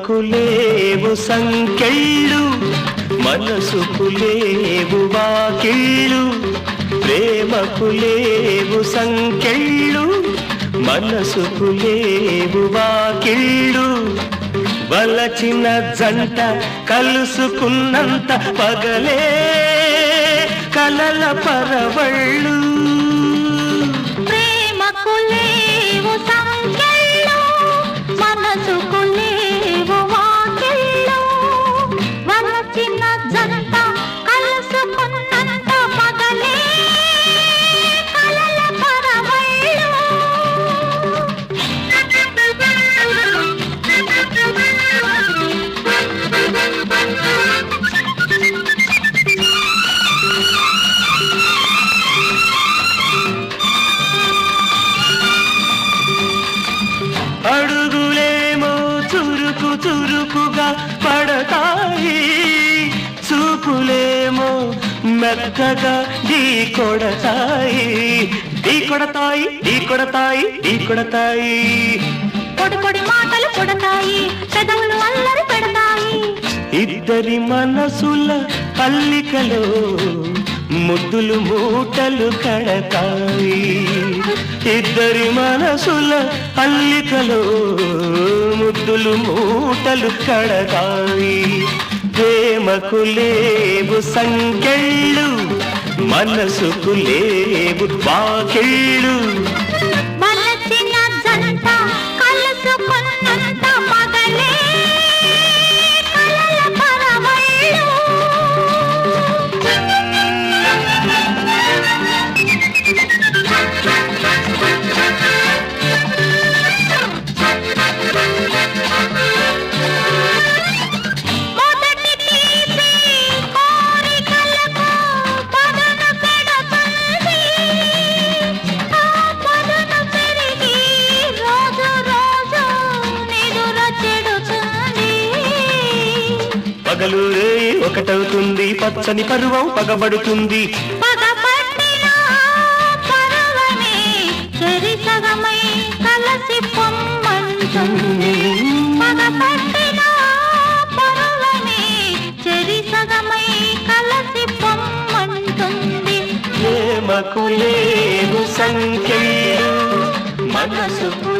ప్రేమకు లేవు సంకెళ్ళు మనసుకు లేవు వాకిళ్ళు ప్రేమకు లేవు సంకెళ్ళు మనసుకు లేవు వాకిళ్ళు వలచిన జంట కలుసుకున్నంత పగలే కలల పరవళ్ళు ప్రేమకు లేవు సంకెళ్ళు మనసుకు లేవు వాకిళ్ళు వలచిన జంట కలుసుకున్నంత పగలే కలల పరవళ్ళు అడుగులేమో చురుకు చురుకుగా పడతాయి చూపులేమో మెత్తగా ఢీ కొడతాయి ఢీ కొడతాయి ఢీ కొడతాయి ఢీ కొడతాయి పొడి పొడి మాటలు కొడతాయి పెదవులు అల్లరి పెడతాయి ఇద్దరి మనసుల అల్లికలో ముద్దులు మూటలు కడతాయి ఇద్దరి మనసుల అల్లికలో ముద్దులు మూటలు కడతాయి ప్రేమకు లేవు సంకెళ్ళు మనసుకు లేవు వాకిళ్ళు వలచిన జంట కలుసుకున్నంత పగలే కలల పరవళ్ళు మొదటి తీపి కోరికలకు పదును పెడుతుంది ఆ పదును పెరిగి రోజు రోజు నిదుర చెడుతుంది పగలు రేయి ఒకటవుతుంది పచ్చని పరువం పగబడుతుంది పగపట్టిన పరవమే చెరిసగమై కలసి పొమ్మంటుంది పగపట్టిన పరవమే చెరిసగమై కలసి పొమ్మంటుంది ప్రేమకు లేవు సంఖ్యలు మనసుకు